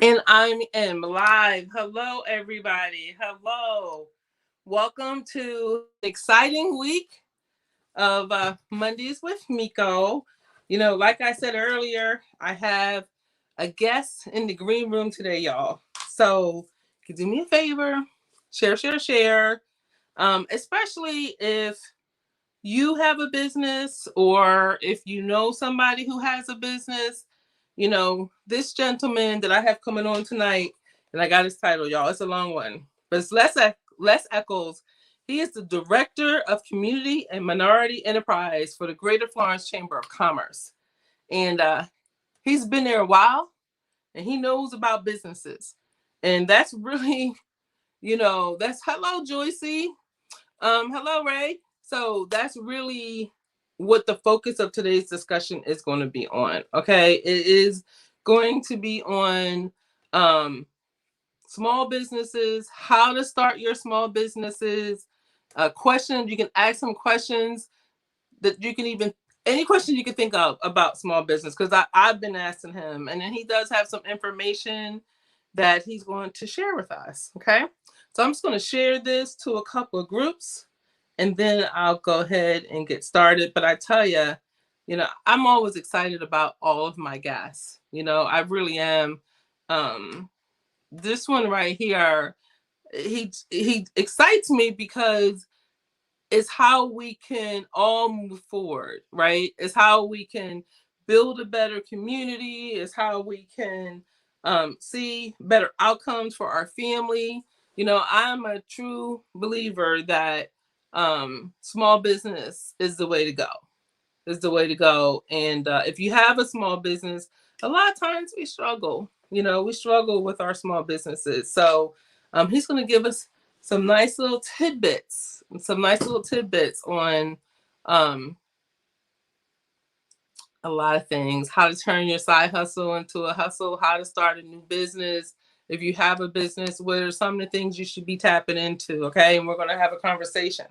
And I am live. Hello, everybody. Hello. Welcome to an exciting week of Mondays with Miko. You know, like I said earlier, I have a guest in the green room today, y'all. So, could do me a favor, share. Especially if you have a business or if you know somebody who has a business. You know, this gentleman that I have coming on tonight, and I got his title, y'all. It's a long one, but it's Les Echols. He is the Director of Community and Minority Enterprise for the Greater Florence Chamber of Commerce. And he's been there a while and he knows about businesses. And that's really, that's hello, Joycey. Hello, Ray. So that's really what the focus of today's discussion is going to be on. Okay, it is going to be on small businesses, how to start your small businesses. Questions, you can ask some questions that you can even any question you can think of about small business, because I've been asking him, and then he does have some information that he's going to share with us. Okay, so I'm just going to share this to a couple of groups and then I'll go ahead and get started. But I tell you, I'm always excited about all of my guests. I really am. This one right here, he excites me because it's how we can all move forward, right? It's how we can build a better community. It's how we can see better outcomes for our family. I'm a true believer that small business is the way to go. Is the way to go. And if you have a small business, a lot of times we struggle. We struggle with our small businesses. So he's going to give us some nice little tidbits, on a lot of things. How to turn your side hustle into a hustle, how to start a new business. If you have a business, what are some of the things you should be tapping into? Okay, and we're going to have a conversation.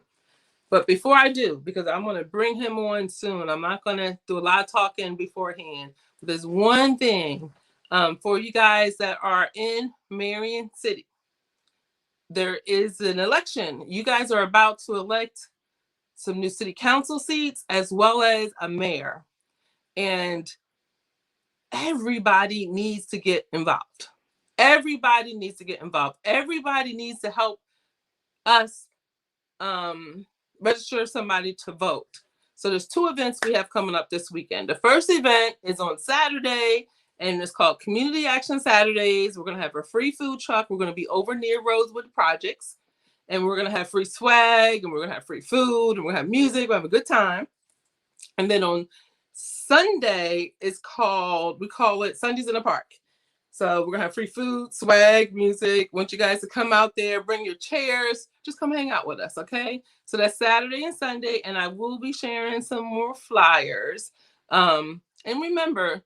But before I do, because I'm going to bring him on soon, I'm not going to do a lot of talking beforehand. There's one thing for you guys that are in Marion City. There is an election. You guys are about to elect some new city council seats as well as a mayor. And everybody needs to get involved. Everybody needs to get involved. Everybody needs to help us register somebody to vote. So there's two events we have coming up this weekend. The first event is on Saturday, and it's called Community Action Saturdays. We're going to have a free food truck. We're going to be over near Rosewood Projects, and we're going to have free swag, and we're going to have free food, and we're going to have music. We'll have a good time. And then on Sunday, we call it Sundays in the Park. So we're going to have free food, swag, music. Want you guys to come out there, bring your chairs, just come hang out with us, okay? So that's Saturday and Sunday, and I will be sharing some more flyers. And remember,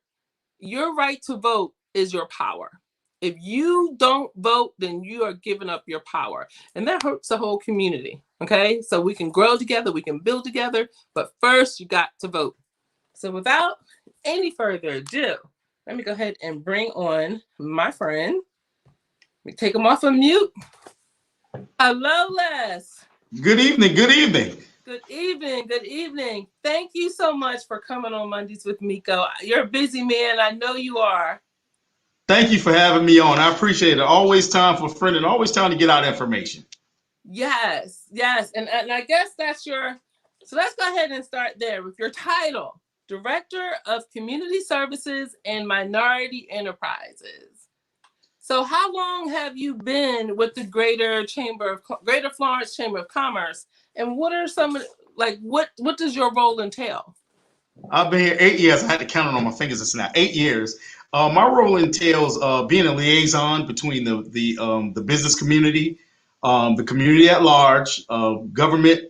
your right to vote is your power. If you don't vote, then you are giving up your power. And that hurts the whole community, okay? So we can grow together, we can build together, but first you got to vote. So without any further ado, let me go ahead and bring on my friend. Let me take him off of mute. Hello, Les. Good evening. Good evening. Good evening. Good evening. Thank you so much for coming on Mondays with Miko. You're a busy man. I know you are. Thank you for having me on. I appreciate it. Always time for a friend and always time to get out information. Yes. And I guess that's so let's go ahead and start there with your title. Director of Community Services and Minority Enterprises. So how long have you been with the Greater Florence Chamber of Commerce, and what are what does your role entail? I've been here 8 years. I had to count it on my fingers. It's now 8 years. My role entails being a liaison between the business community, the community at large, government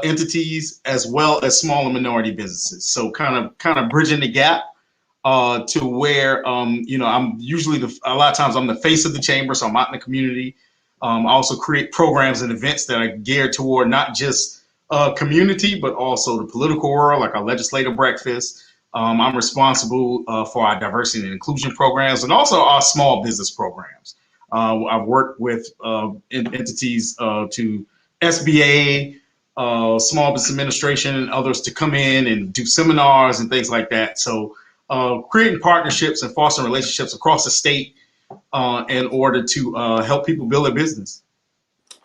entities, as well as small and minority businesses. So kind of bridging the gap to where I'm usually a lot of times I'm the face of the chamber, so I'm out in the community. I also create programs and events that are geared toward not just community, but also the political world, like our legislative breakfast, I'm responsible for our diversity and inclusion programs and also our small business programs. I've worked with entities to SBA, Small Business Administration, and others to come in and do seminars and things like that. So creating partnerships and fostering relationships across the state in order to help people build a business.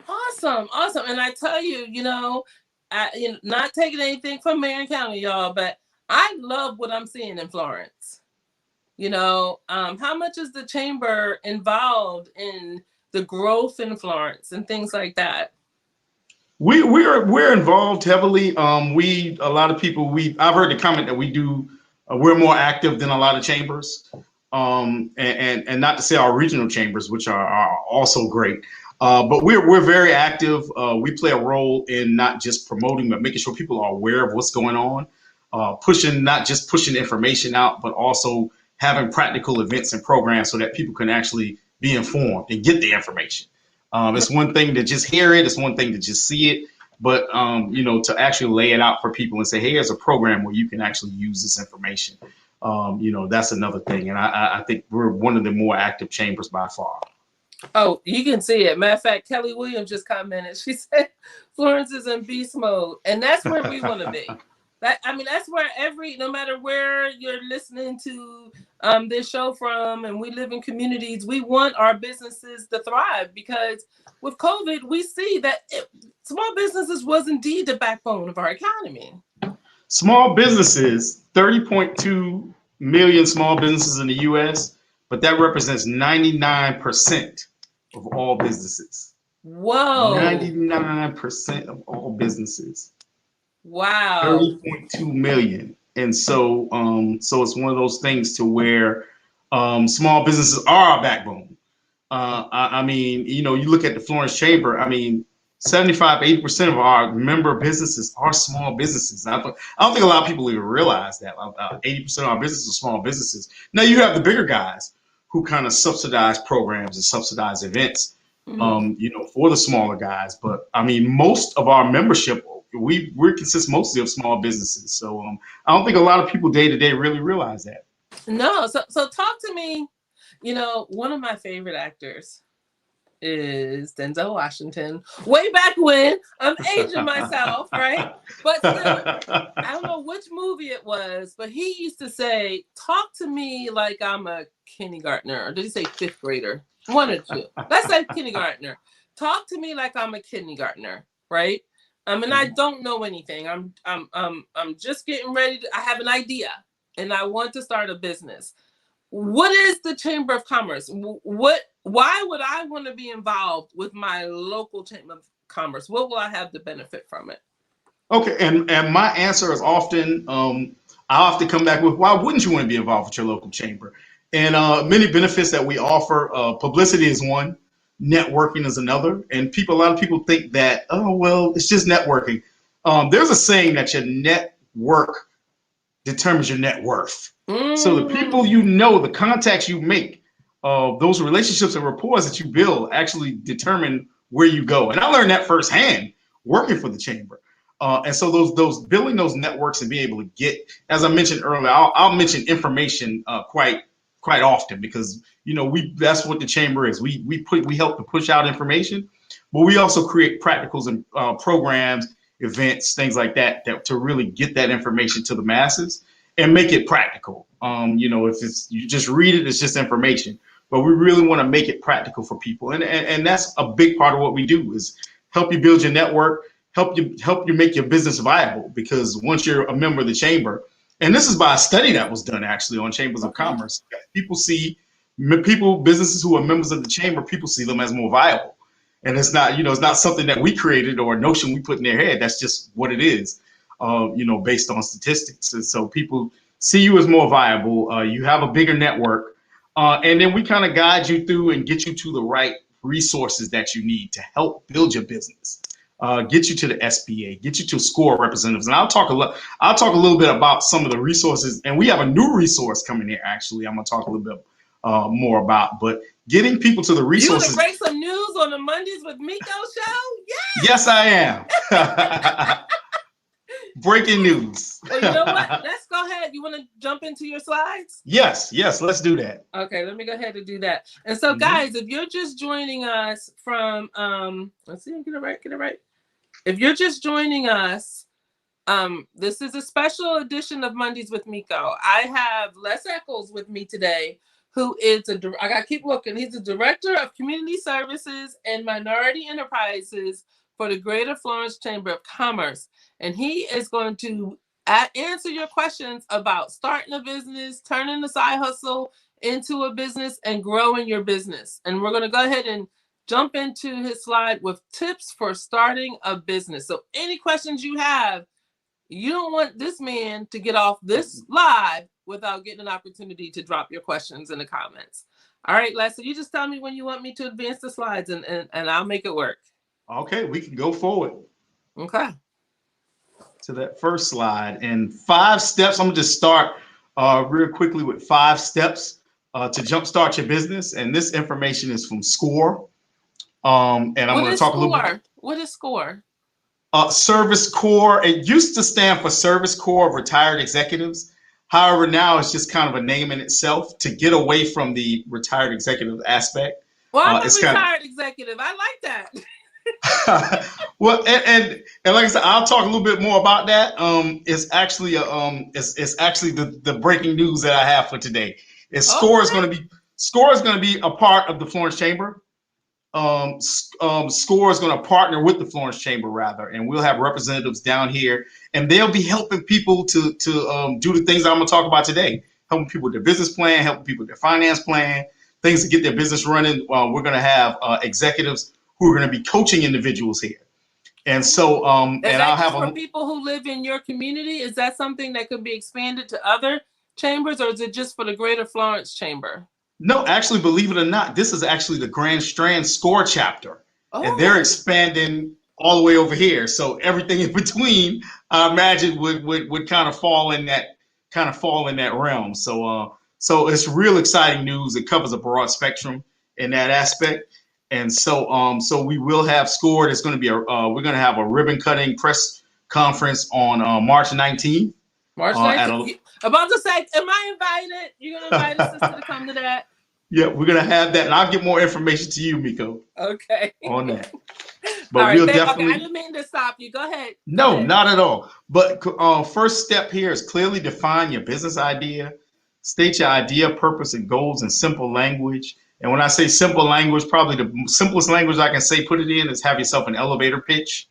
Awesome. And I tell you, not taking anything from Marion County, y'all, but I love what I'm seeing in Florence. How much is the chamber involved in the growth in Florence and things like that? We're involved heavily. A lot of people, I've heard the comment that we're more active than a lot of chambers. And not to say our regional chambers, which are also great. But we're very active. We play a role in not just promoting, but making sure people are aware of what's going on. Not just pushing information out, but also having practical events and programs so that people can actually be informed and get the information. It's one thing to just hear it. It's one thing to just see it. But, to actually lay it out for people and say, hey, here's a program where you can actually use this information. That's another thing. And I think we're one of the more active chambers by far. Oh, you can see it. Matter of fact, Kelly Williams just commented. She said Florence is in beast mode. And that's where we want to be. That's where no matter where you're listening to this show from, and we live in communities, we want our businesses to thrive, because with COVID, we see that small businesses was indeed the backbone of our economy. Small businesses, 30.2 million small businesses in the U.S., but that represents 99% of all businesses. Whoa. 99% of all businesses. Wow. 30.2 million. And so it's one of those things to where small businesses are our backbone. You look at the Florence Chamber, 75-80% of our member businesses are small businesses. I don't think a lot of people even realize that. 80% of our businesses are small businesses. Now you have the bigger guys who kind of subsidize programs and subsidize events, for the smaller guys. But most of our membership, we consist mostly of small businesses. So I don't think a lot of people day to day really realize that. No. So talk to me. One of my favorite actors is Denzel Washington. Way back when, I'm aging myself, right? But still, I don't know which movie it was, but he used to say, talk to me like I'm a kindergartner. Or did he say fifth grader? One or two. Let's say kindergartner. Talk to me like I'm a kindergartner, right? And I don't know anything. I'm just getting ready I have an idea and I want to start a business. What is the Chamber of Commerce? Why would I want to be involved with my local Chamber of Commerce? What will I have to benefit from it? Okay, and my answer is often, I often come back with, why wouldn't you want to be involved with your local chamber? And many benefits that we offer, publicity is one, networking is another. And a lot of people think that, it's just networking. There's a saying that your network determines your net worth. So the people the contacts you make, those relationships and rapport that you build actually determine where you go. And I learned that firsthand working for the chamber. And so those building those networks and being able to get, as I mentioned earlier, I'll mention information quite often because that's what the chamber is. We help to push out information, but we also create practicals and programs, events, things like that to really get that information to the masses and make it practical. If you just read it, it's just information. But we really want to make it practical for people, and that's a big part of what we do is help you build your network, help you make your business viable. Because once you're a member of the chamber, and this is by a study that was done actually on chambers of commerce, businesses who are members of the chamber, people see them as more viable. And it's not something that we created or a notion we put in their head. That's just what it is, based on statistics. And so people see you as more viable. You have a bigger network. And then we kind of guide you through and get you to the right resources that you need to help build your business. Get you to the SBA, get you to SCORE representatives. And I'll talk a little bit about some of the resources. And we have a new resource coming here, actually. I'm going to talk a little bit more about. But getting people to the resources. You want to break some news on the Mondays with Miko show? Yes, I am. Breaking news. Well, you know what? Let's go ahead. You want to jump into your slides? Yes, let's do that. Okay, let me go ahead and do that. And so, guys, if you're just joining us from, let's see, get it right. If you're just joining us, this is a special edition of Mondays with Miko. I have Les Echols with me today, who is I gotta keep looking. He's the Director of Community Services and Minority Enterprises for the Greater Florence Chamber of Commerce. And he is going to answer your questions about starting a business, turning the side hustle into a business, and growing your business. And we're going to go ahead and jump into his slide with tips for starting a business. So any questions you have, you don't want this man to get off this live without getting an opportunity to drop your questions in the comments. All right, Les, so you just tell me when you want me to advance the slides, and I'll make it work. Okay, we can go forward. Okay. To that first slide. And 5 steps. I'm going to just start real quickly with 5 steps to jumpstart your business. And this information is from SCORE. And I'm going to talk a little bit. What is SCORE? Service Corps. It used to stand for Service Corps of Retired Executives. However, now it's just kind of a name in itself to get away from the retired executive aspect. Well, I'm a retired executive. I like that. Well, and like I said, I'll talk a little bit more about that. It's actually it's actually the breaking news that I have for today. SCORE is going to be a part of the Florence Chamber. SCORE is going to partner with the Florence Chamber, rather, and we'll have representatives down here, and they'll be helping people to do the things I'm going to talk about today, helping people with their business plan, helping people with their finance plan, things to get their business running. We're going to have executives who are going to be coaching individuals here, and so and I'll have for people who live in your community. Is that something that could be expanded to other chambers, or is it just for the Greater Florence Chamber? No, actually, believe it or not, this is actually the Grand Strand SCORE chapter, and they're expanding all the way over here. So everything in between, I imagine, would kind of fall in that realm. So so it's real exciting news. It covers a broad spectrum in that aspect, and so so we will have SCORE. There's going to be we're going to have a ribbon cutting press conference on March 19th. March 19th. About to say, am I invited? You're going to invite a sister to come to that? Yeah, we're going to have that, and I'll get more information to you, Miko. Okay. On that. But all right, we'll definitely. Okay, I didn't mean to stop you. Go ahead. No, not at all. But first step here is clearly define your business idea. State your idea, purpose, and goals in simple language. And when I say simple language, probably the simplest language I can say put it in is have yourself an elevator pitch.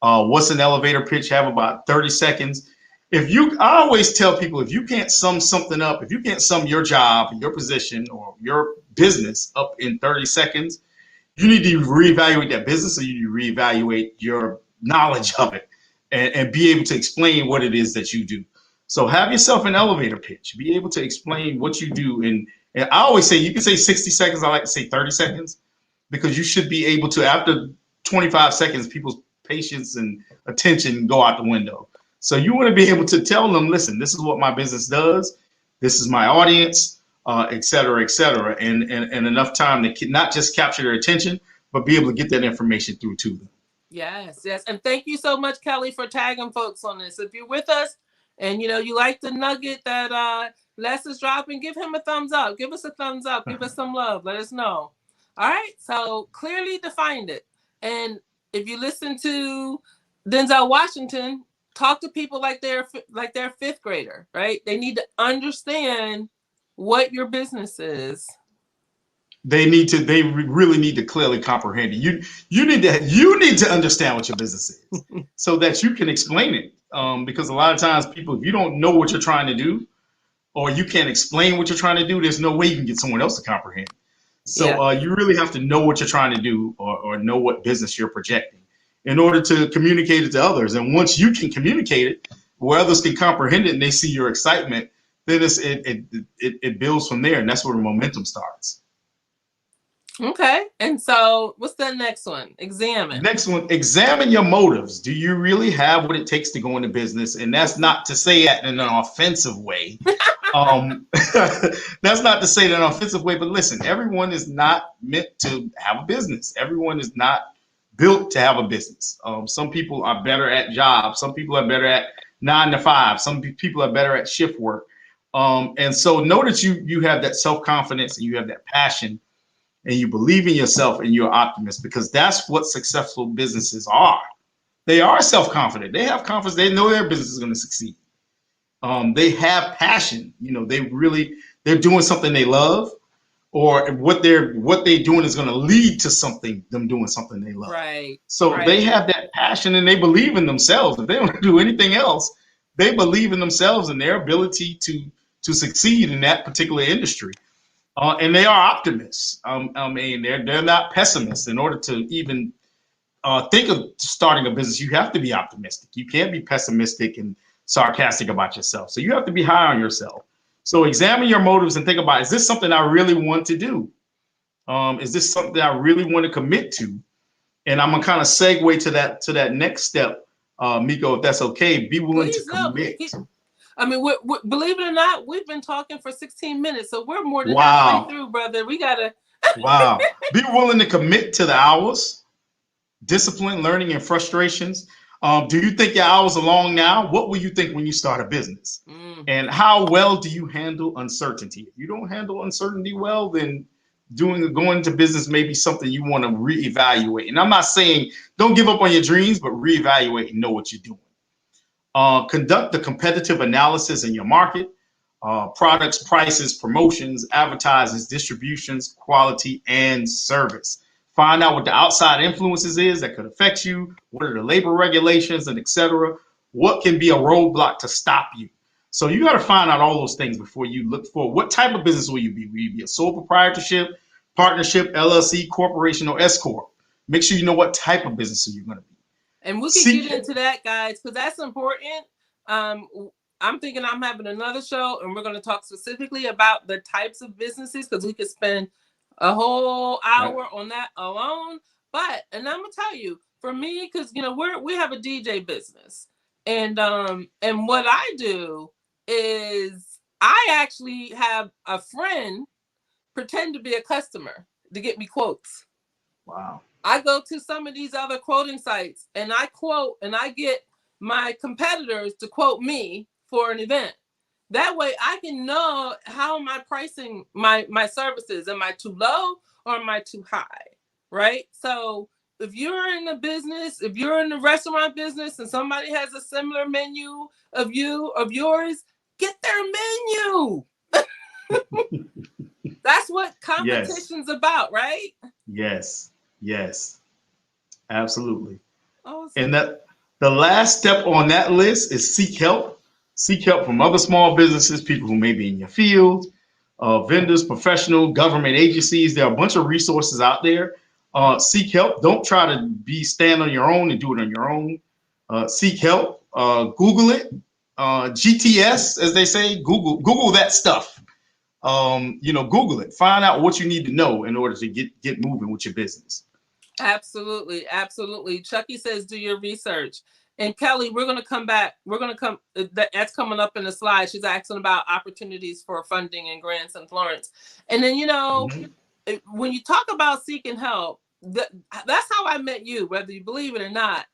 What's an elevator pitch? Have about 30 seconds. I always tell people, if you can't sum something up, if you can't sum your job, your position, or your business up in 30 seconds, you need to reevaluate that business, or you need to reevaluate your knowledge of it and be able to explain what it is that you do. So have yourself an elevator pitch. Be able to explain what you do. And I always say, you can say 60 seconds. I like to say 30 seconds, because you should be able to, after 25 seconds, people's patience and attention go out the window. So you want to be able to tell them, listen, this is what my business does. This is my audience, et cetera, and enough time to not just capture their attention, but be able to get that information through to them. Yes. And thank you so much, Kelly, for tagging folks on this. If you're with us and, you like the nugget that Les is dropping, give him a thumbs up. Give us a thumbs up. Give us some love. Let us know. All right. So clearly defined it. And if you listen to Denzel Washington, talk to people like they're a 5th grader, right? They need to understand what your business is. They really need to clearly comprehend it. You need to understand what your business is so that you can explain it. Because a lot of times people, if you don't know what you're trying to do, or you can't explain what you're trying to do, there's no way you can get someone else to comprehend. So you really have to know what you're trying to do, or know what business you're projecting, in order to communicate it to others. And once you can communicate it where others can comprehend it and they see your excitement, then it builds from there. And that's where the momentum starts. Okay. And so what's the next one? Examine. Next one, examine your motives. Do you really have what it takes to go into business? And that's not to say that in an offensive way. That's not to say that in an offensive way, but listen, everyone is not meant to have a business. Everyone is not built to have a business. Some people are better at jobs. Some people are better at 9 to 5. Some people are better at shift work. And so know that you have that self-confidence and you have that passion and you believe in yourself and you're an optimist, because that's what successful businesses are. They are self-confident. They have confidence. They know their business is going to succeed. They have passion. You know, they're doing something they love, or what they're doing is going to lead to them doing something they love. Right. So they have that passion and they believe in themselves. If they don't do anything else, they believe in themselves and their ability to succeed in that particular industry. And they are optimists. I mean, they're not pessimists. In order to even think of starting a business, you have to be optimistic. You can't be pessimistic and sarcastic about yourself. So you have to be high on yourself. So examine your motives and think about, is this something I really want to do? Is this something I really want to commit to? And I'm gonna kind of segue to that next step, Miko, if that's okay. Be willing to commit. I mean, we're, believe it or not, we've been talking for 16 minutes, so we're more than Wow. halfway through, brother. We gotta. Wow. Be willing to commit to the hours, discipline, learning, and frustrations. Do you think your hours are long now? What will you think when you start a business? And how well do you handle uncertainty? If you don't handle uncertainty well, then going into business may be something you want to reevaluate. And I'm not saying don't give up on your dreams, but reevaluate and know what you're doing. Conduct the competitive analysis in your market, products, prices, promotions, advertisements, distributions, quality, and service. Find out what the outside influences is that could affect you. What are the labor regulations and etc. What can be a roadblock to stop you? So you got to find out all those things before you look for what type of business will you be? Will you be a sole proprietorship, partnership, LLC, corporation, or S corp? Make sure you know what type of business you're going to be. And we can get into that, guys, because that's important. I'm thinking I'm having another show, and we're going to talk specifically about the types of businesses, because we could spend a whole hour on that alone. But, and I'm gonna tell you, for me, because you know we have a DJ business, and what I do is I actually have a friend pretend to be a customer to get me quotes. Wow. I go to some of these other quoting sites and I quote, and I get my competitors to quote me for an event. That way I can know how am I pricing my services. Am I too low or am I too high? Right? So if you're in the business, if you're in the restaurant business and somebody has a similar menu of yours, get their menu. That's what competition's about, right? Yes. Yes. Absolutely. Awesome. And that the last step on that list is seek help. Seek help from other small businesses, people who may be in your field, vendors, professional, government agencies. There are a bunch of resources out there. Seek help. Don't try to stand on your own and do it on your own. Seek help. Google it. GTS, as they say, Google that stuff. Google it. Find out what you need to know in order to get moving with your business. Absolutely. Absolutely. Chucky says, do your research. And Kelly, we're going to come back. That's coming up in the slide. She's asking about opportunities for funding and grants in Florence. And then, when you talk about seeking help, that's how I met you, whether you believe it or not.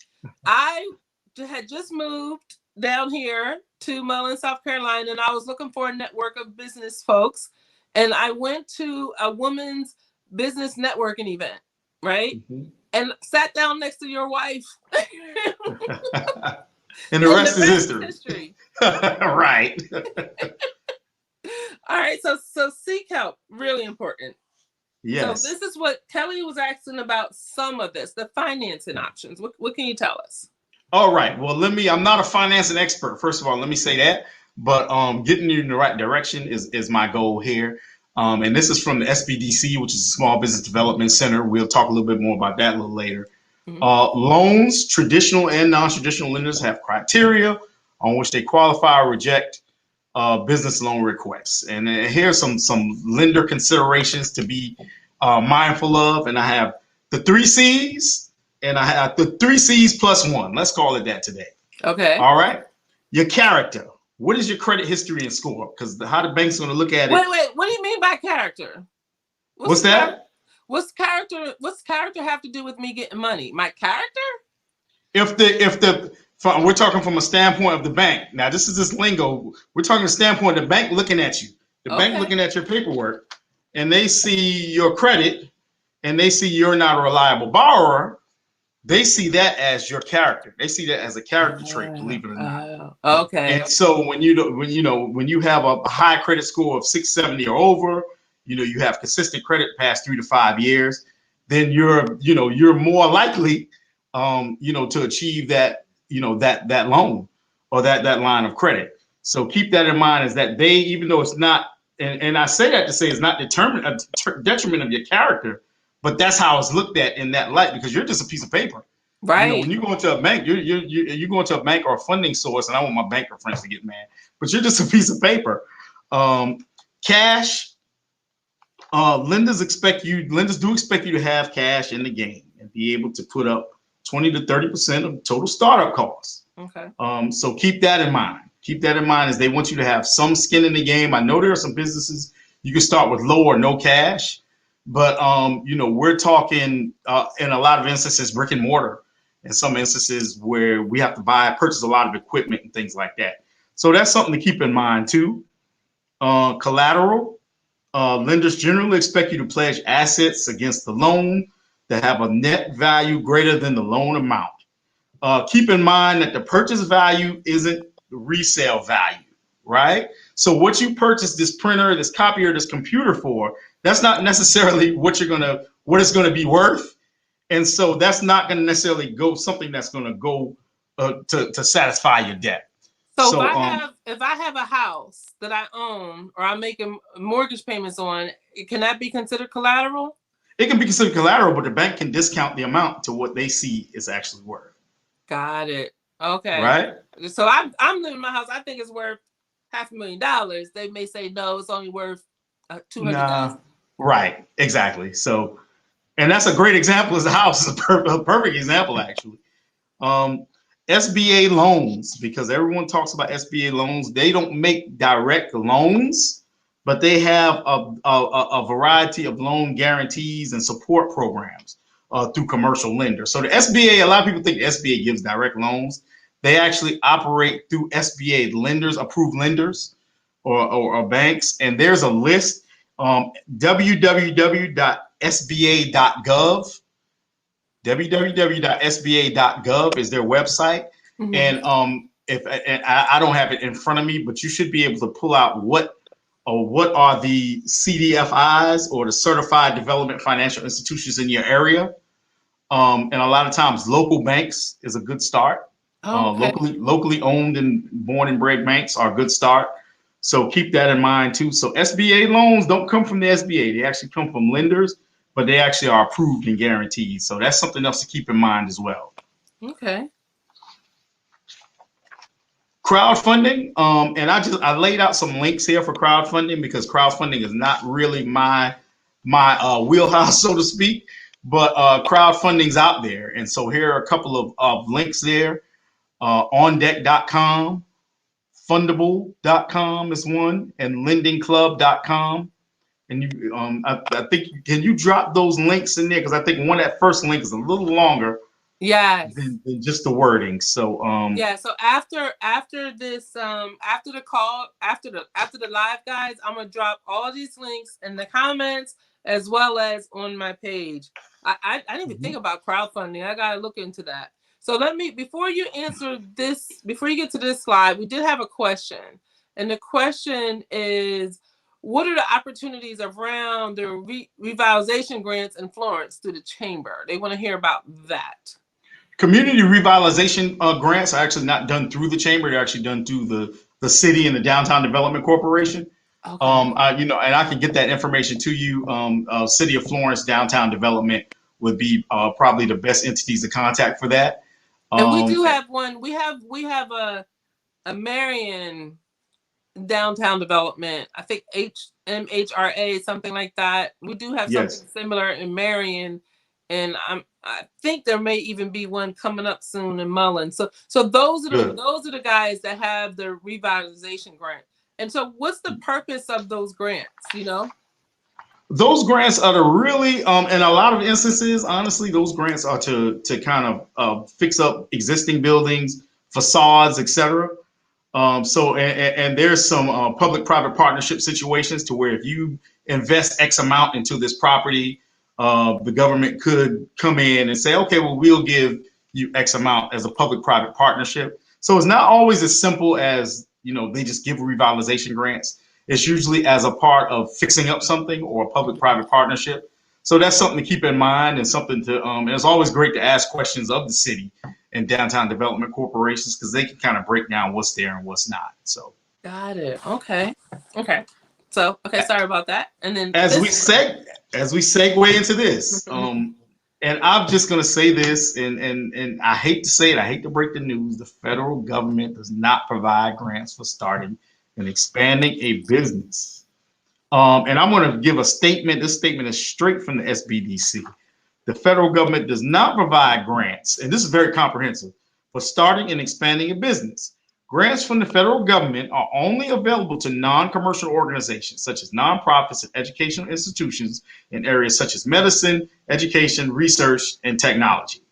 I had just moved down here to Mullen, South Carolina, and I was looking for a network of business folks. And I went to a women's business networking event, right? Mm-hmm. And sat down next to your wife. And the rest is history. Right. All right. So seek help. Really important. Yes. So this is what Kelly was asking about, some of this, the financing options. What can you tell us? All right. Well, I'm not a financing expert. First of all, let me say that. But getting you in the right direction is my goal here. And this is from the Sbdc, which is a Small Business Development Center. We'll talk a little bit more about that a little later. Mm-hmm. Loans, traditional and non-traditional lenders have criteria on which they qualify or reject business loan requests. And here's some lender considerations to be mindful of. And I have the 3 C's, and I have the 3 C's plus 1. Let's call it that today. Okay. All right. Your character. What is your credit history and score? Because how the bank's going to look at it. Wait. What do you mean by character? What's that? What's character have to do with me getting money? My character? If the we're talking from a standpoint of the bank. Now, this is this lingo. We're talking a standpoint of the bank looking at you, the bank looking at your paperwork, and they see your credit, and they see you're not a reliable borrower. They see that as your character. They see that as a character trait, believe it or not. Okay. And so when you have a high credit score of 670 or over, you have consistent credit past 3 to 5 years, then you're more likely, to achieve that, that loan or that line of credit. So keep that in mind, is that they, even though it's not, and I say that to say it's not detriment of your character, but that's how it's looked at in that light, because you're just a piece of paper. Right. When you go into a bank, you go into a bank or a funding source, and I want my banker friends to get mad, but you're just a piece of paper. Cash, lenders do expect you to have cash in the game and be able to put up 20 to 30% of total startup costs. Okay. So keep that in mind. Keep that in mind, as they want you to have some skin in the game. I know there are some businesses you can start with low or no cash, but we're talking in a lot of instances brick and mortar, in some instances where we have to purchase a lot of equipment and things like that. So that's something to keep in mind too. Collateral, lenders generally expect you to pledge assets against the loan that have a net value greater than the loan amount. Keep in mind that the purchase value isn't the resale value, right? So what you purchase this printer, this copier, this computer for, that's not necessarily what it's gonna be worth. And so that's not going to necessarily go something that's going to go to satisfy your debt. So if I have a house that I own or I'm making mortgage payments on, can that be considered collateral? It can be considered collateral, but the bank can discount the amount to what they see is actually worth. Got it. Okay. Right. So I'm living in my house. I think it's worth $500,000. They may say no, it's only worth $200,000. Right. Exactly. So. And that's a great example. As the house is a perfect example, actually. SBA loans, because everyone talks about SBA loans. They don't make direct loans, but they have a variety of loan guarantees and support programs through commercial lenders. So the SBA, a lot of people think the SBA gives direct loans. They actually operate through SBA lenders, approved lenders, or banks. And there's a list. www.sba.gov. www.sba.gov is their website. Mm-hmm. And I don't have it in front of me, but you should be able to pull out what are the CDFIs, or the Certified Development Financial Institutions in your area. And a lot of times local banks is a good start. Okay. Locally owned and born and bred banks are a good start. So keep that in mind too. So SBA loans don't come from the SBA. They actually come from lenders, but they actually are approved and guaranteed. So that's something else to keep in mind as well. Okay. Crowdfunding. And I laid out some links here for crowdfunding, because crowdfunding is not really my wheelhouse, so to speak, but crowdfunding's out there. And so here are a couple of links there. OnDeck.com. Fundable.com is one, and lendingclub.com. And I think, can you drop those links in there? Because I think that first link is a little longer. Yes. Than just the wording. So So after this after the call, after the live, guys, I'm gonna drop all these links in the comments as well as on my page. I didn't even think about crowdfunding. I gotta look into that. So before you get to this slide, we did have a question. And the question is, what are the opportunities around the revitalization grants in Florence through the chamber? They want to hear about that. Community revitalization grants are actually not done through the chamber. They're actually done through the city and the Downtown Development Corporation. Okay. And I can get that information to you. City of Florence Downtown Development would be probably the best entities to contact for that. And we do have one. We have a Marion Downtown Development. I think MHRA, something like that. We do have something similar in Marion, and I think there may even be one coming up soon in Mullen. So those are the guys that have the revitalization grant. And so, what's the purpose of those grants? Those grants are to really, in a lot of instances, honestly, those grants are to kind of fix up existing buildings, facades, etc. And there's some public-private partnership situations to where if you invest X amount into this property, the government could come in and say, okay, well, we'll give you X amount as a public-private partnership. So it's not always as simple as, they just give revitalization grants. It's usually as a part of fixing up something or a public-private partnership. So that's something to keep in mind and something to, and it's always great to ask questions of the city and downtown development corporations because they can kind of break down what's there and what's not. So got it. Okay. So sorry about that. And then as we segue into this, and I'm just gonna say this, and I hate to say it, I hate to break the news. The federal government does not provide grants for starting and expanding a business. And I'm going to give a statement. This statement is straight from the Sbdc. The federal government does not provide grants, and this is very comprehensive, for starting and expanding a business. Grants from the federal government are only available to non-commercial organizations, such as nonprofits and educational institutions in areas such as medicine, education, research, and technology.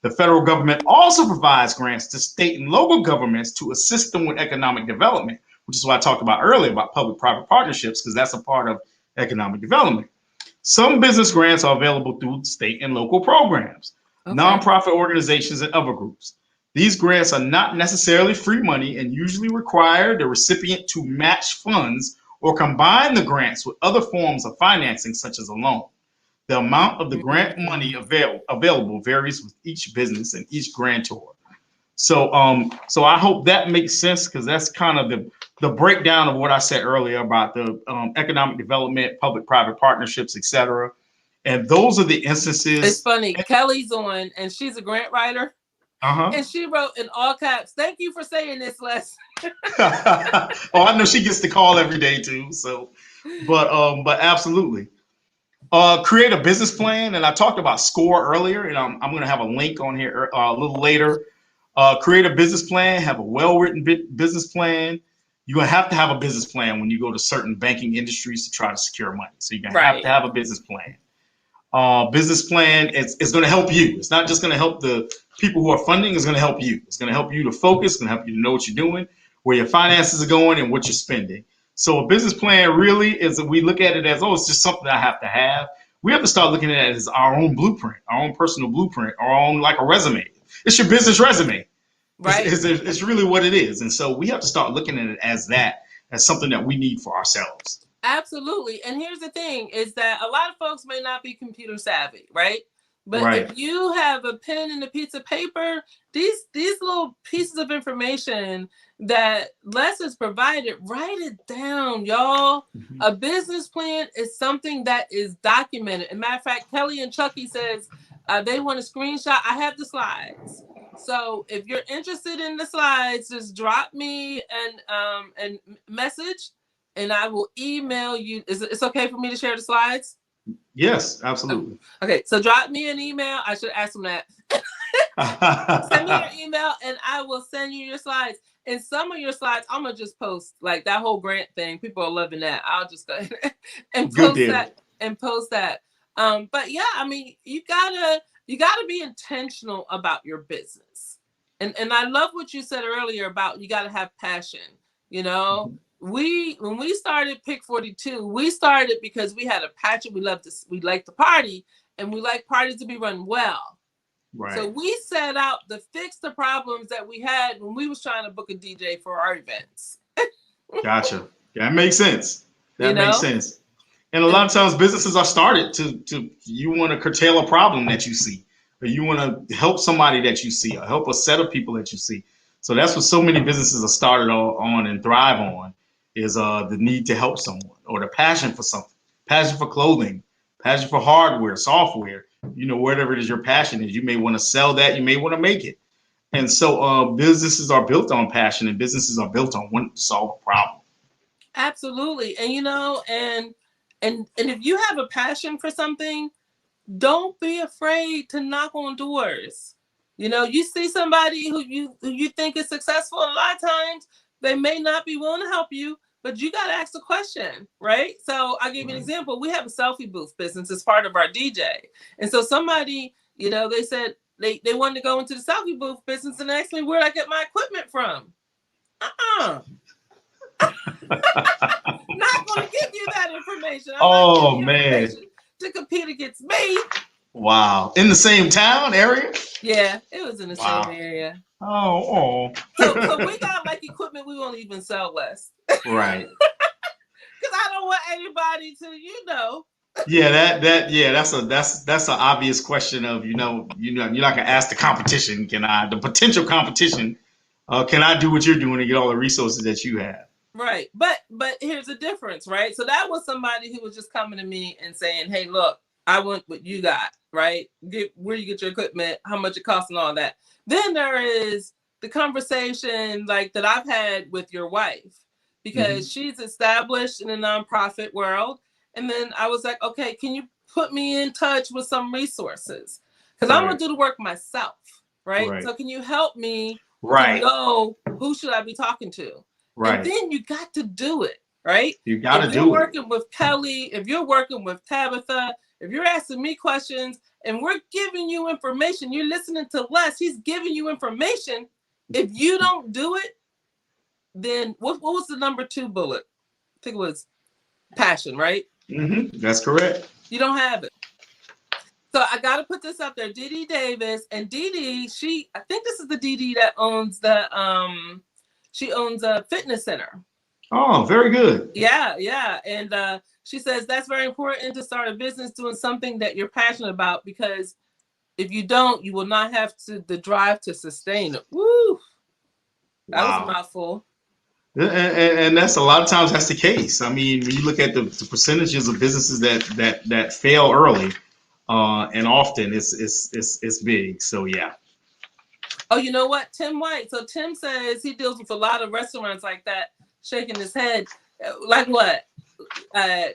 The federal government also provides grants to state and local governments to assist them with economic development, which is what I talked about earlier about public-private partnerships, because that's a part of economic development. Some business grants are available through state and local programs, nonprofit organizations, and other groups. These grants are not necessarily free money and usually require the recipient to match funds or combine the grants with other forms of financing, such as a loan. The amount of the grant money available varies with each business and each grantor. So I hope that makes sense, because that's kind of the breakdown of what I said earlier about the economic development, public-private partnerships, etc. And those are the instances. It's funny. Kelly's on, and she's a grant writer. And she wrote in all caps, "Thank you for saying this, Les." Oh, I know she gets the call every day too. So, but absolutely. Create a business plan, and I talked about SCORE earlier, and I'm going to have a link on here a little later. Create a business plan, have a well-written business plan. You're going to have a business plan when you go to certain banking industries to try to secure money. So you're going to have to have a business plan. Business plan is going to help you. It's not just going to help the people who are funding. It's going to help you. It's going to help you to focus. It's going to help you to know what you're doing, where your finances are going, and what you're spending. So a business plan really is, we look at it as, it's just something I have to have. We have to start looking at it as our own blueprint, our own personal blueprint, our own, like a resume. It's your business resume. Right. It's really what it is. And so we have to start looking at it as that, as something that we need for ourselves. Absolutely. And here's the thing is that a lot of folks may not be computer savvy, right? But if you have a pen and a piece of paper, these little pieces of information that Les has provided, write it down, y'all. A business plan is something that is documented. As a matter of fact, Kelly and Chucky says they want a screenshot. I have the slides. So if you're interested in the slides, just drop me an message, and I will email you. It's okay for me to share the slides? Yes, absolutely. Okay, so drop me an email. I should ask them that. Send me your email, and I will send you your slides. And some of your slides, I'm gonna just post, like that whole grant thing. People are loving that. I'll just go ahead and post that. But yeah, I mean, you gotta be intentional about your business. And I love what you said earlier about you gotta have passion. When we started Pick 42, we started because we had a passion. We liked to party, and we like parties to be run well. Right. So we set out to fix the problems that we had when we was trying to book a DJ for our events. Gotcha. That makes sense. Makes sense. And a lot of times businesses are started to you want to curtail a problem that you see, or you want to help somebody that you see, or help a set of people that you see. So that's what so many businesses are started on and thrive on, is the need to help someone, or the passion for something, passion for clothing, passion for hardware, software, whatever it is your passion is. You may want to sell that, you may want to make it. And so businesses are built on passion, and businesses are built on wanting to solve a problem. Absolutely. And and if you have a passion for something, don't be afraid to knock on doors. You see somebody who you think is successful, a lot of times they may not be willing to help you, but you got to ask the question, right? So I'll give you an example. We have a selfie booth business as part of our DJ. And so somebody, they said, They wanted to go into the selfie booth business and asked me where I get my equipment from. Not going to give you that information. I'm not giving you information to compete against me. Wow. In the same town area? Yeah, it was in the same area. Oh. So we got like equipment we won't even sell west. Right. Because I don't want anybody to, Yeah, that's an obvious question of you're not gonna ask the competition, the potential competition, can I do what you're doing and get all the resources that you have? Right. But here's the difference, right? So that was somebody who was just coming to me and saying, hey, look, I want what you got, right? Where you get your equipment, how much it costs and all that. Then there is the conversation like that I've had with your wife, because she's established in the nonprofit world. And then I was like, okay, can you put me in touch with some resources? Because I'm going to do the work myself, right? So can you help me to know who should I be talking to? Right. And then you got to do it, right? You got to do it. If you're working with Kelly, if you're working with Tabitha, if you're asking me questions and we're giving you information, you're listening to Les, he's giving you information. If you don't do it, then what was the number 2 bullet? I think it was passion, right? That's correct. You don't have it. So I got to put this up there. Dee Dee Davis, and Dee Dee, I think this is the Dee Dee that owns she owns a fitness center. Oh, very good. Yeah. And she says that's very important to start a business doing something that you're passionate about, because if you don't, you will not have the drive to sustain it. Woo! That was a mouthful. And that's a lot of times that's the case. I mean, when you look at the percentages of businesses that fail early, and often it's big. So yeah. Oh, you know what? Tim White. So Tim says he deals with a lot of restaurants like that, shaking his head. Like what?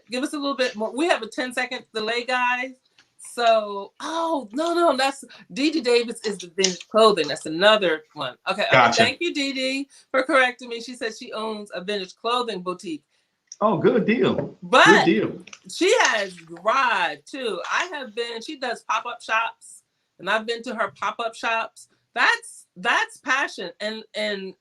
Give us a little bit more. We have a 10-second delay, guys. So, no, that's Dee Dee Davis is the vintage clothing. That's another one. Okay, gotcha. Thank you, Dee Dee, for correcting me. She says she owns a vintage clothing boutique. Oh, good deal. But good deal. She has drive too. She does pop-up shops, and I've been to her pop-up shops. That's passion. And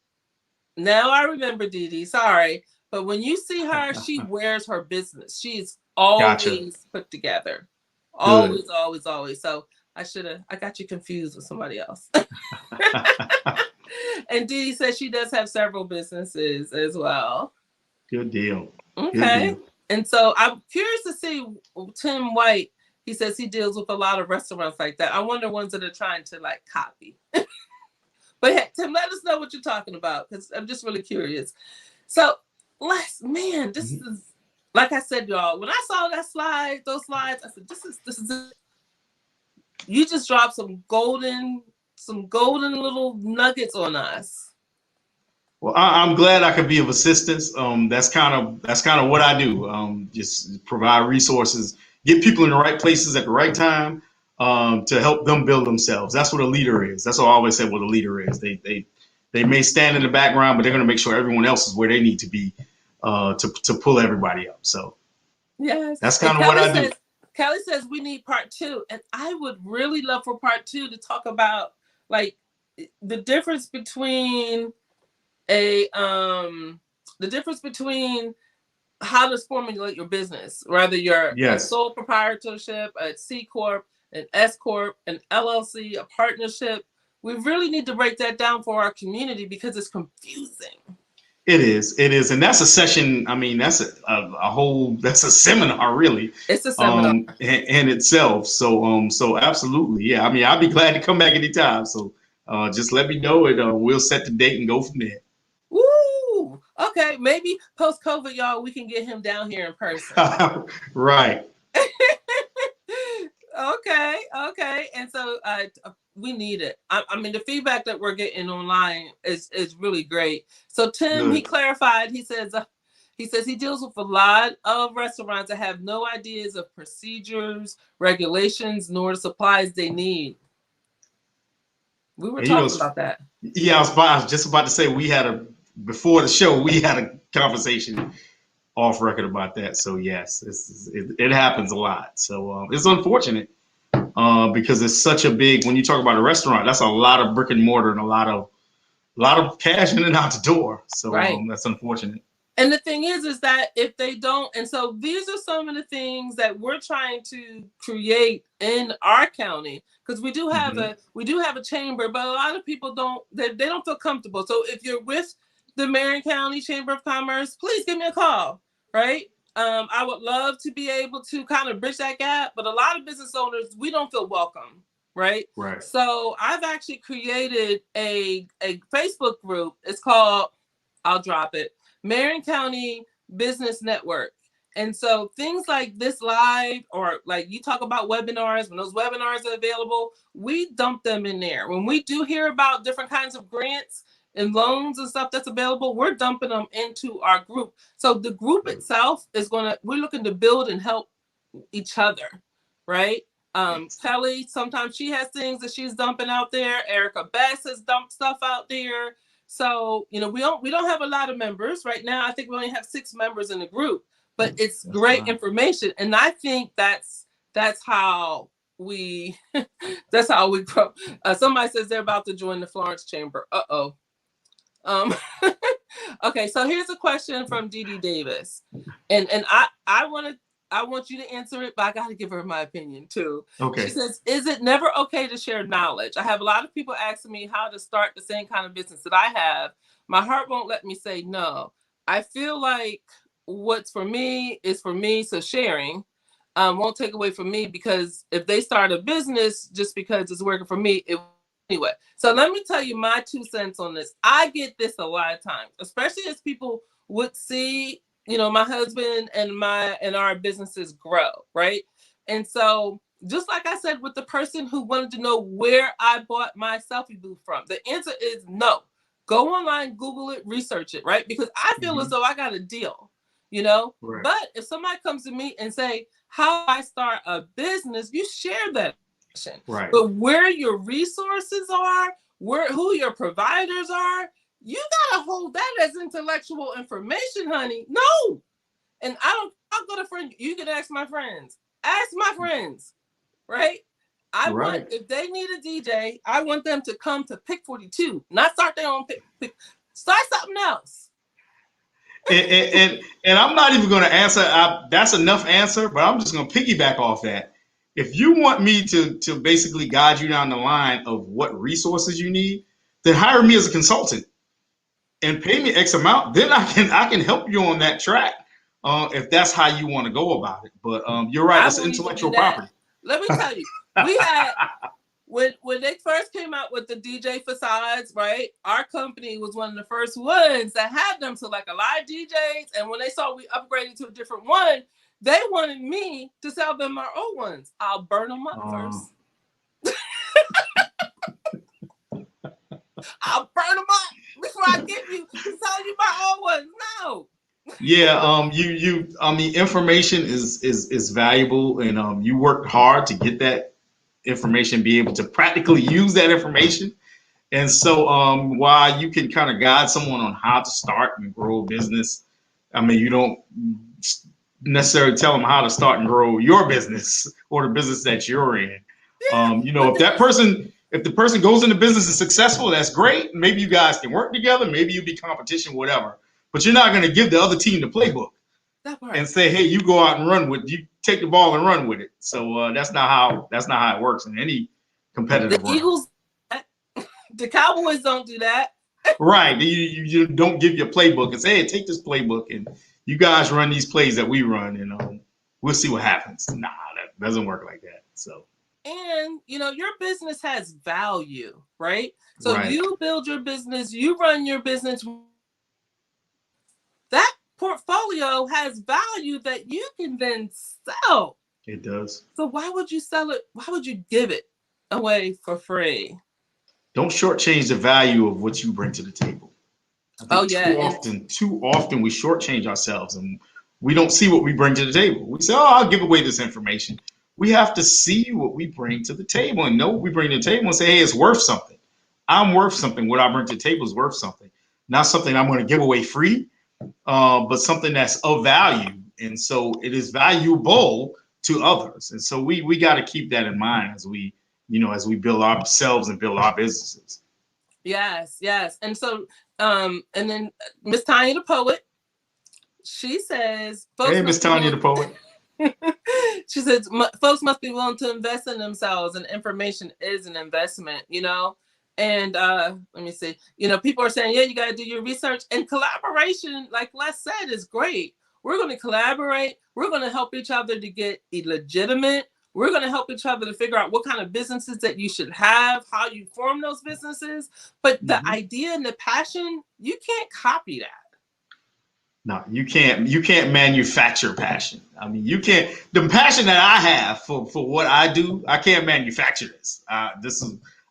now I remember Dee Dee, sorry. But when you see her, she wears her business. She's always put together. Always. So I got you confused with somebody else. And Dee Dee says she does have several businesses as well. Good deal. Okay. Good deal. And so I'm curious to see Tim White. He says he deals with a lot of restaurants like that. I wonder ones that are trying to like copy. But hey, Tim, let us know what you're talking about, because I'm just really curious. So, this is, like I said, y'all, when I saw those slides, I said, this is it. You just dropped some golden little nuggets on us. Well, I'm glad I could be of assistance. That's kind of what I do. Just provide resources, get people in the right places at the right time, to help them build themselves. That's what a leader is. That's what I always said. What a leader is. They may stand in the background, but they're going to make sure everyone else is where they need to be, to pull everybody up. So yes, that's kind of what I do. Kelly says we need part 2, and I would really love for part 2 to talk about like the difference between how to formulate your business, whether you're a sole proprietorship, a C Corp, an S Corp, an LLC, a partnership. We really need to break that down for our community because it's confusing. It is. And that's a session. I mean, that's that's a seminar, really. It's a seminar in itself. So absolutely. Yeah. I mean, I'll be glad to come back anytime. So just let me know and we'll set the date and go from there. Woo! Okay. Maybe post-COVID, y'all, we can get him down here in person. Right. Okay. And so we need it. I mean, the feedback that we're getting online is really great. So Tim, he clarified. He says he deals with a lot of restaurants that have no ideas of procedures, regulations, nor the supplies they need. We were talking about that. Yeah, I was just about to say before the show we had a conversation off record about that. So yes, it happens a lot. So it's unfortunate. because it's such a big. When you talk about a restaurant, that's a lot of brick and mortar and a lot of cash in and out the door. So that's unfortunate. And the thing is that if they don't, and so these are some of the things that we're trying to create in our county, because we do have a chamber, but a lot of people they don't feel comfortable. So if you're with the Marion County Chamber of Commerce, please give me a call, right? I would love to be able to kind of bridge that gap, but a lot of business owners, we don't feel welcome, right? Right. So I've actually created a Facebook group. It's called, I'll drop it, Marion County Business Network. And so things like this live, or like you talk about webinars, when those webinars are available, we dump them in there. When we do hear about different kinds of grants and loans and stuff that's available, we're dumping them into our group. So the group itself is we're looking to build and help each other, right? Kelly, sometimes she has things that she's dumping out there. Erica Bess has dumped stuff out there. So, we don't have a lot of members right now. I think we only have 6 members in the group, but it's great information. And I think that's how we grow. Somebody says they're about to join the Florence Chamber. Okay, so here's a question from Dee Dee Davis. And I want you to answer it, but I got to give her my opinion too. Okay. She says, is it never okay to share knowledge? I have a lot of people asking me how to start the same kind of business that I have. My heart won't let me say no. I feel like what's for me is for me. So sharing won't take away from me, because if they start a business just because it's working for me, anyway. So let me tell you my 2 cents on this. I get this a lot of times, especially as people would see my husband and our businesses grow, right? And so just like I said with the person who wanted to know where I bought my selfie booth from, the answer is no. Go online, Google it, research it, right? Because I feel as though I got a deal, Right. But if somebody comes to me and say, how do I start a business? You share that. Right. But where your resources are, who your providers are, you gotta hold that as intellectual information, honey. No. And I'll go to friends. You can ask my friends. Ask my friends, right? Want, if they need a DJ, I want them to come to Pick 42, not start their own pick. Start something else. and I'm not even going to answer. That's enough answer, but I'm just going to piggyback off that. If you want me to basically guide you down the line of what resources you need, then hire me as a consultant and pay me X amount. Then I can help you on that track if that's how you want to go about it. But you're right, it's intellectual property. Let me tell you, we had when they first came out with the DJ facades, right? Our company was one of the first ones that had them. So like a lot of DJs, and when they saw we upgraded to a different one, they wanted me to sell them our old ones. I'll burn them up first. I'll burn them up before I give you tell you my old ones. No. Yeah, I mean, information is valuable, and you worked hard to get that information, be able to practically use that information. And so while you can kind of guide someone on how to start and grow a business, I mean, you don't necessarily tell them how to start and grow your business or the business that you're in. Yeah. If the person goes into business and successful, that's great. Maybe you guys can work together. Maybe you be competition, whatever. But you're not going to give the other team the playbook and say, "Hey, you go out and run with. You take the ball and run with it." So that's not how it works in any competitive. The Eagles, the Cowboys don't do that. Right. You don't give your playbook and say, "Hey, take this playbook and you guys run these plays that we run, and we'll see what happens." Nah, that doesn't work like that. So. And, your business has value, right? So You build your business, you run your business. That portfolio has value that you can then sell. It does. So why would you sell it? Why would you give it away for free? Don't shortchange the value of what you bring to the table. Too often we shortchange ourselves and we don't see what we bring to the table. We say, "Oh, I'll give away this information." We have to see what we bring to the table and know what we bring to the table and say, "Hey, it's worth something. I'm worth something. What I bring to the table is worth something. Not something I'm going to give away free, but something that's of value." And so it is valuable to others. And so we got to keep that in mind as we, as we build ourselves and build our businesses. Yes, yes. And so, and then Miss Tanya the poet, she says, Hey, Miss Tanya the poet. She says, folks must be willing to invest in themselves, and information is an investment, And let me see, people are saying, yeah, you got to do your research, and collaboration, like Les said, is great. We're going to collaborate. We're going to help each other to get legitimate. We're going to help each other to figure out what kind of businesses that you should have, how you form those businesses. But the idea and the passion, you can't copy that. No, you can't manufacture passion. I mean, you can't. The passion that I have for what I do, I can't manufacture this.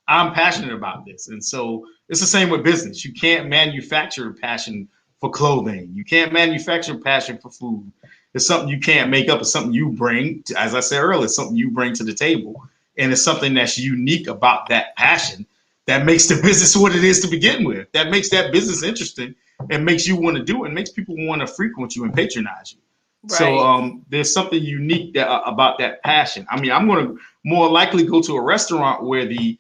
I'm passionate about this, and so it's the same with business. You can't manufacture passion for clothing. You can't manufacture passion for food. It's something you can't make up. It's something you bring, as I said earlier, it's something you bring to the table, and it's something that's unique about that passion that makes the business what it is to begin with. That makes that business interesting. It makes you want to do it. It makes people want to frequent you and patronize you. Right. So there's something unique about that passion. I mean, I'm going to more likely go to a restaurant where the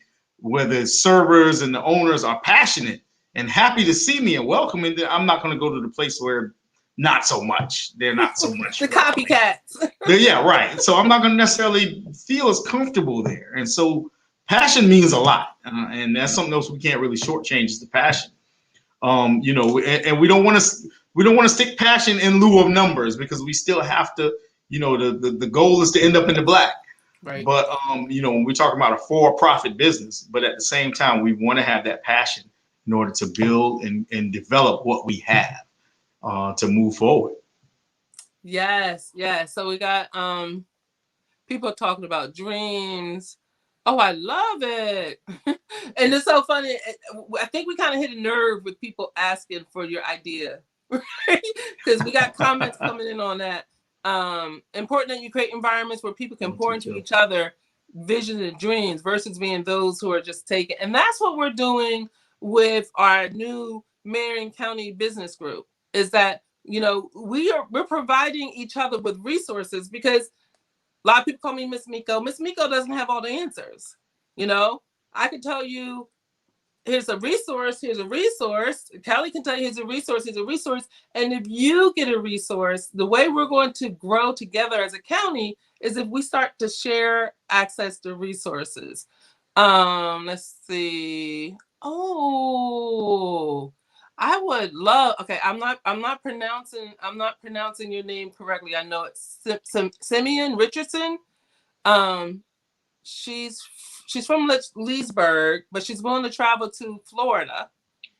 servers and the owners are passionate and happy to see me and welcoming. I'm not going to go to the place where not so much. They're not so much. The copycats. Yeah, right. So I'm not going to necessarily feel as comfortable there. And so passion means a lot. And that's something else we can't really shortchange is the passion. And we don't want to stick passion in lieu of numbers, because we still have to, the goal is to end up in the black. Right. But when we're talking about a for-profit business, but at the same time, we want to have that passion in order to build and develop what we have to move forward. Yes, yes. So we got people talking about dreams. Oh, I love it. And it's so funny. I think we kind of hit a nerve with people asking for your idea, right? Because we got comments coming in on that. Important that you create environments where people can pour into each other visions and dreams versus being those who are just taking. And that's what we're doing with our new Marion County Business Group, is that, we're providing each other with resources, because a lot of people call me Miss Miko. Miss Miko doesn't have all the answers. I can tell you, here's a resource. Kelly can tell you, here's a resource. And if you get a resource, the way we're going to grow together as a county is if we start to share access to resources. Let's see. Oh, I would love. Okay, I'm not pronouncing your name correctly. I know it's Simeon Richardson. She's from Leesburg, but she's willing to travel to Florida.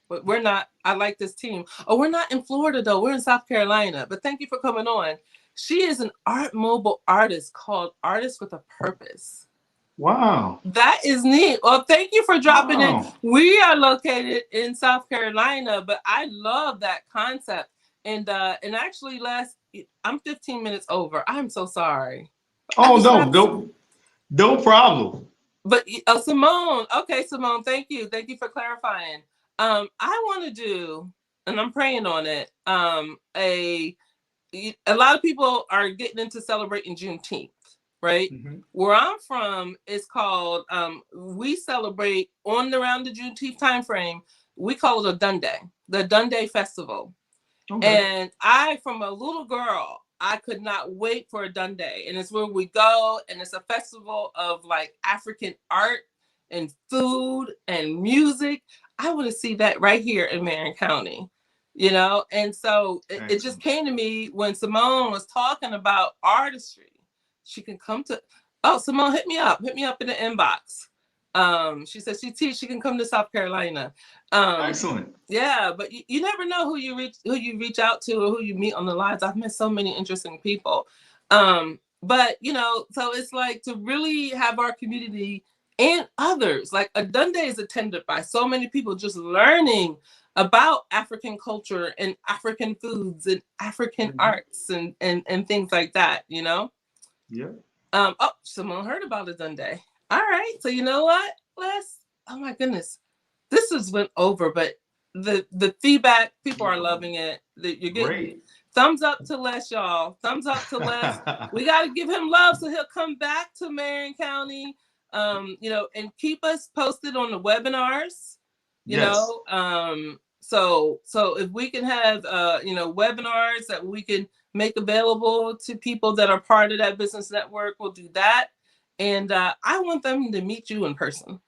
But we're not. I like this team. Oh, we're not in Florida though. We're in South Carolina. But thank you for coming on. She is an mobile artist called Artist with a Purpose. Wow. That is neat. Well, thank you for dropping in. We are located in South Carolina, but I love that concept. And actually, I'm 15 minutes over. I'm so sorry. Oh, no problem. But Simone, okay, Simone, thank you for clarifying. I want to do, and I'm praying on it. A lot of people are getting into celebrating Juneteenth. Right? Mm-hmm. Where I'm from, it's called, we celebrate around the Juneteenth time frame. We call it a Dunday, the Dunday Festival. Okay. And from a little girl, I could not wait for a Dunday. And it's where we go, and it's a festival of like African art and food and music. I want to see that right here in Marion County, And so it just came to me when Simone was talking about artistry. She can come to, Simone, hit me up in the inbox. She says she can come to South Carolina. Excellent. Yeah, but you never know who you reach out to or who you meet on the lines. I've met so many interesting people. But so it's like to really have our community and others, like a Dunday is attended by so many people just learning about African culture and African foods and African arts and things like that, Yeah. Simone heard about it Dunday. All right. So you know what? Oh my goodness. This has went over, but the feedback, people are loving it. You're getting. Great. thumbs up to Les, y'all. Thumbs up to Les. We got to give him love so he'll come back to Marion County, and keep us posted on the webinars, so if we can have, webinars that we can make available to people that are part of that business network, we'll do that. And I want them to meet you in person.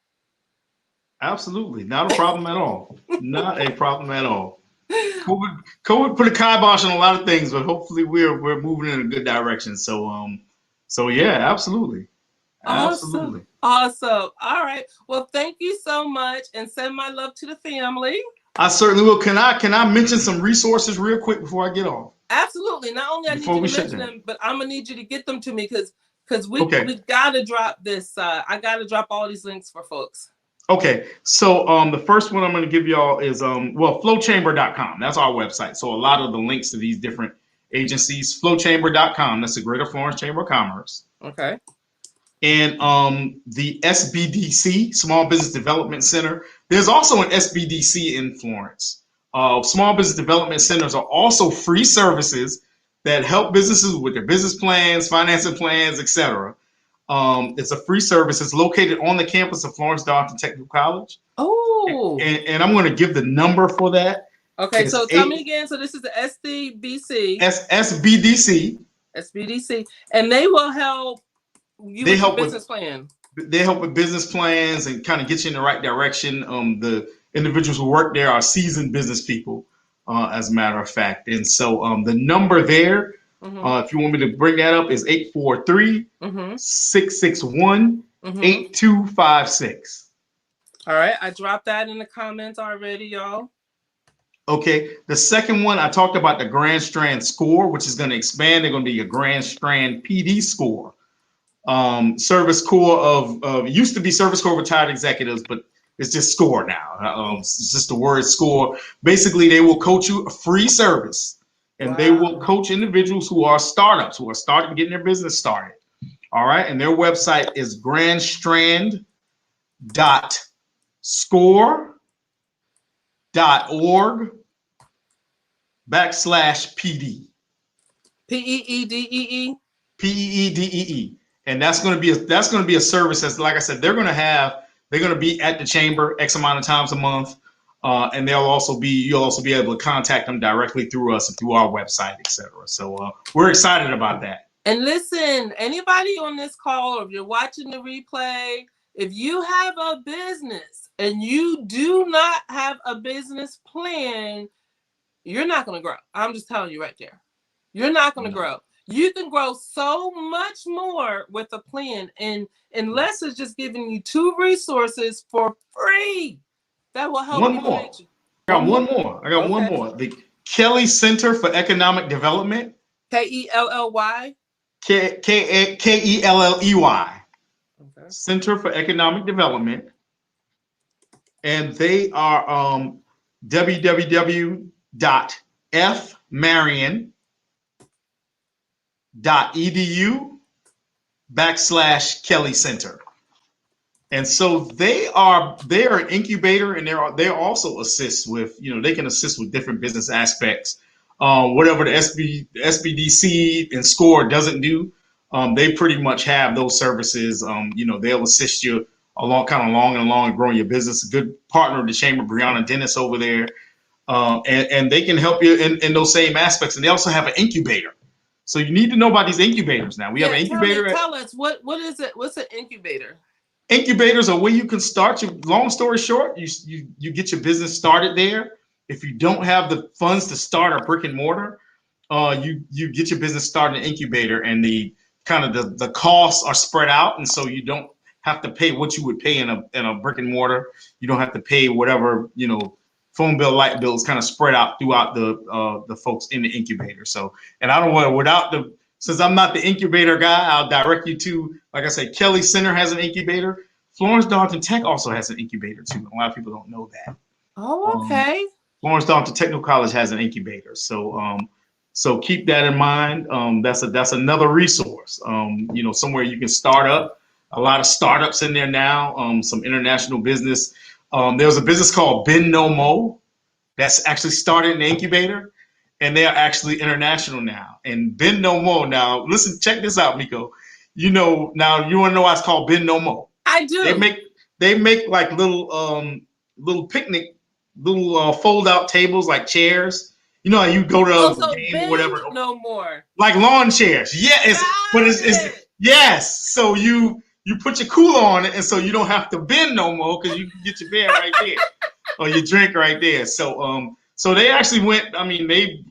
Absolutely. Not a problem at all. Not a problem at all. COVID put a kibosh on a lot of things, but hopefully we're moving in a good direction. So yeah, absolutely. Absolutely. Awesome. All right. Well, thank you so much, and send my love to the family. I certainly will. Can I mention some resources real quick before I get off? Absolutely. Not only I need you to mention them, but I'm gonna need you to get them to me because we gotta drop this. I gotta drop all these links for folks. Okay, so the first one I'm going to give y'all is flowchamber.com. That's our website. So a lot of the links to these different agencies, flowchamber.com. That's the Greater Florence Chamber of Commerce. Okay. And the Sbdc, Small Business Development Center. There's also an Sbdc in Florence. Small Business Development Centers are also free services that help businesses with their business plans, financing plans, etc. It's a free service. It's located on the campus of Florence Darlington Technical College. Oh. And I'm going to give the number for that. Okay, so tell me again. So this is the SBDC. Sbdc. And they will help you with your business plan. They help with business plans and kind of get you in the right direction. The individuals who work there are seasoned business people, as a matter of fact. And so the number there, if you want me to bring that up, is 843-661-8256. All right, I dropped that in the comments already, y'all. Okay, the second one, I talked about the Grand Strand score, which is going to expand. They're going to be a Grand Strand PD score. Service Corps of used to be Service Corps retired executives, but it's just score now. It's just the word score. Basically, they will coach you a free service. And they will coach individuals who are startups, who are starting getting their business started. All right. And their website is grandstrand.score.org/PD. PEEDEE. PEEDEE. And that's going to be a service that's, like I said, they're going to be at the chamber X amount of times a month. And you'll also be able to contact them directly through us and through our website, etc. So we're excited about that. And listen, anybody on this call, or if you're watching the replay, if you have a business and you do not have a business plan, you're not going to grow. I'm just telling you right there. You're not going to grow. You can grow so much more with a plan. And Les is just giving you 2 resources for free. That will help. One more. I got one more. The Kelly Center for Economic Development. KELLY. KELLEY. Okay. Center for Economic Development. And they are www.fmarion.edu/Kelly Center. And so they are an incubator, and they also assist with, they can assist with different business aspects. Whatever the Sbdc and SCORE doesn't do, they pretty much have those services. They'll assist you along and growing your business. A good partner of the chamber, Brianna Dennis over there. And they can help you in those same aspects. And they also have an incubator. So you need to know about these incubators now. We have an incubator. Tell us, what is it? What's an incubator? Incubators are where you can start your, long story short, you get your business started there. If you don't have the funds to start a brick and mortar, you get your business started in an incubator, and the costs are spread out. And so you don't have to pay what you would pay in a brick and mortar. You don't have to pay whatever, phone bill, light bills kind of spread out throughout the folks in the incubator. So, and I don't want since I'm not the incubator guy, I'll direct you to, like I said, Kelly Center has an incubator. Florence Darlington Tech also has an incubator too. A lot of people don't know that. Oh, okay. Florence Darlington Technical College has an incubator. So keep that in mind. That's another resource. Somewhere you can start up. A lot of startups in there now. Some international business. There's a business called Ben No Mo that's actually started in the incubator. and they are actually international now. And Bend No More. Now, listen, check this out, Miko. You know, now you want to know why it's called Bend No More? I do. They make like little picnic, little fold out tables like chairs. You know how you go to a game or whatever. No more. Like lawn chairs. Yeah, it's yes. So you put your cooler on it, and so you don't have to bend no more because you can get your beer right there or your drink right there. So they actually went. I mean, they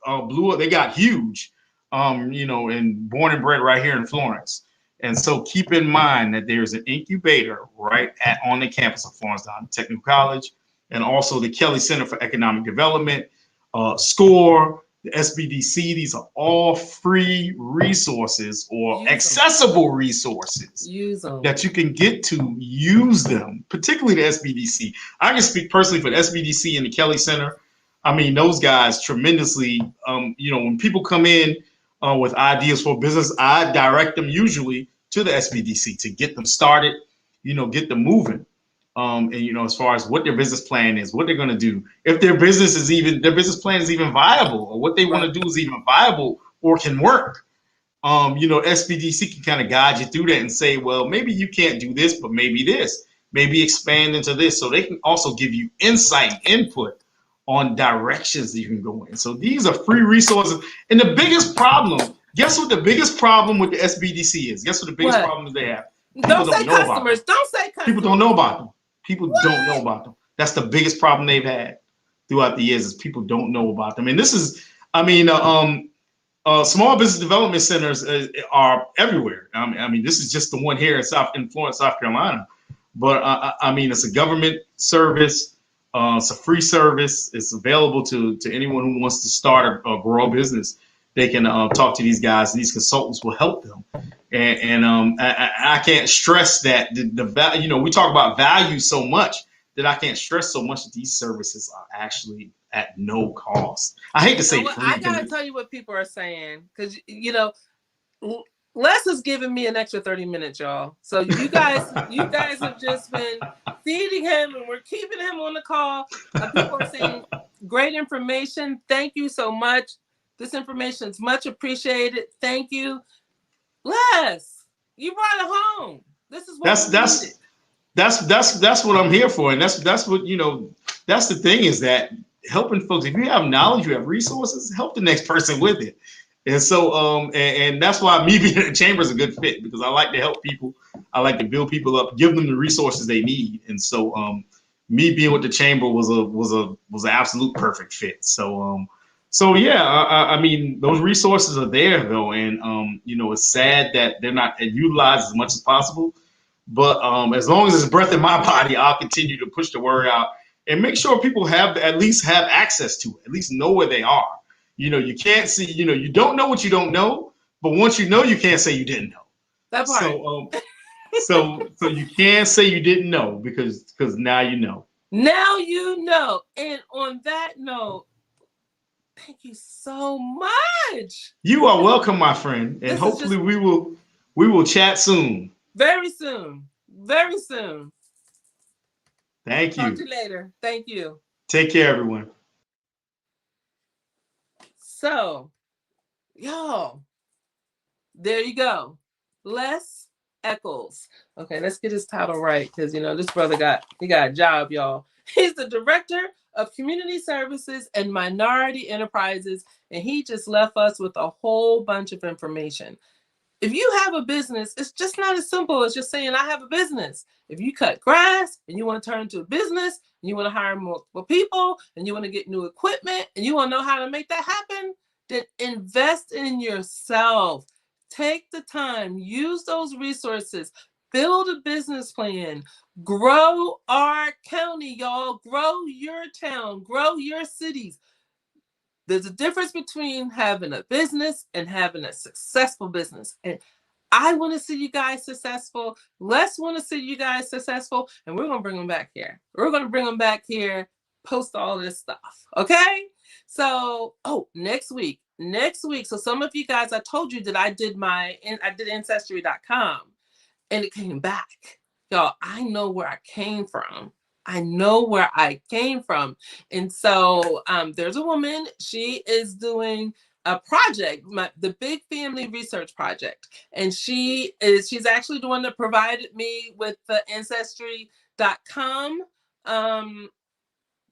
blew up. They got huge. You know, and born and bred right here in Florence. And so keep in mind that there's an incubator right on the campus of Florence Down Technical College, and also the Kelly Center for Economic Development, SCORE, the Sbdc. These are all free resources or accessible resources that you can get to use them, particularly the Sbdc. I can speak personally for the Sbdc and the Kelly Center. I mean, those guys tremendously, you know, when people come in with ideas for business, I direct them usually to the Sbdc to get them started, you know, get them moving. And, you know, as far as what their business plan is, what they're going to do, if their business plan is even viable, or what they want to do is even viable or can work. You know, Sbdc can kind of guide you through that and say, well, maybe you can't do this, but maybe this, maybe expand into this. So they can also give you insight and input on directions that you can go in. So these are free resources. And the biggest problem, guess what the biggest problem with the Sbdc is? Guess what the biggest problem they have? Don't say customers. Don't say customers. People don't know about them. People don't know about them. That's the biggest problem they've had throughout the years is people don't know about them. And this is, I mean, small business development centers are everywhere. I mean, this is just the one here in Florence, South Carolina. But I mean, it's a government service. It's a free service. It's available to anyone who wants to start or grow a business. They can talk to these guys. These consultants will help them. And I can't stress that the value. You know, we talk about value so much that I can't stress so much that these services are actually at no cost. I hate to say free. I gotta tell you what people are saying because you know. Les is giving me an extra 30 minutes, y'all. So you guys have just been feeding him, and we're keeping him on the call. People are saying great information. Thank you so much. This information is much appreciated. Thank you, Les. You brought it home. This is what that's what I'm here for, and that's what, you know. That's the thing, is that helping folks. If you have knowledge, you have resources, help the next person with it. And so, and that's why me being in the chamber is a good fit, because I like to help people. I like to build people up, give them the resources they need. And so, me being with the chamber was an absolute perfect fit. So, yeah, I mean, those resources are there though, and you know, it's sad that they're not utilized as much as possible. But as long as there's breath in my body, I'll continue to push the word out and make sure people at least have access to it, at least know where they are. You know, you can't see, you know, you don't know what you don't know, but once you know, you can't say you didn't know. That part. So you can't say you didn't know because now you know. Now you know. And on that note, thank you so much. You are welcome, my friend. And hopefully we will chat soon. Very soon. Very soon. Thank you. Talk to you later. Thank you. Take care, everyone. So, y'all, there you go. Les Echols. Okay, let's get his title right, because you know this brother got a job, y'all. He's the director of community services and minority enterprises, and he just left us with a whole bunch of information. If you have a business, it's just not as simple as just saying I have a business. If you cut grass and you want to turn into a business, and you want to hire multiple people, and you want to get new equipment, and you want to know how to make that happen, then invest in yourself. Take the time, use those resources, build a business plan, grow our county, y'all. Grow your town, grow your cities. There's a difference between having a business and having a successful business. And I want to see you guys successful. Les want to see you guys successful. And we're going to bring them back here. We're going to bring them back here, post all this stuff. Okay? So, next week. So some of you guys, I told you that I did Ancestry.com and it came back. Y'all, I know where I came from. I know where I came from. And so there's a woman, she is doing a project, the Big Family Research Project. And she's actually the one that provided me with the Ancestry.com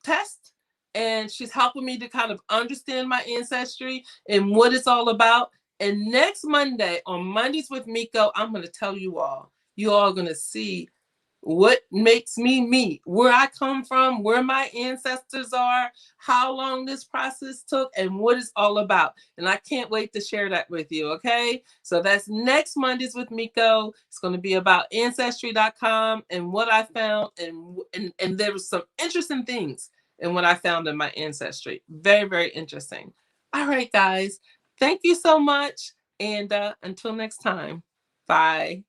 test. And she's helping me to kind of understand my ancestry and what it's all about. And next Monday, on Mondays with Miko, I'm going to tell you all are going to see what makes me me, where I come from, where my ancestors are, how long this process took, and what it's all about. And I can't wait to share that with you, okay? So that's next Mondays with Miko. It's going to be about Ancestry.com and what I found, and there was some interesting things in what I found in my ancestry. Very, very interesting. All right, guys. Thank you so much. And until next time, bye.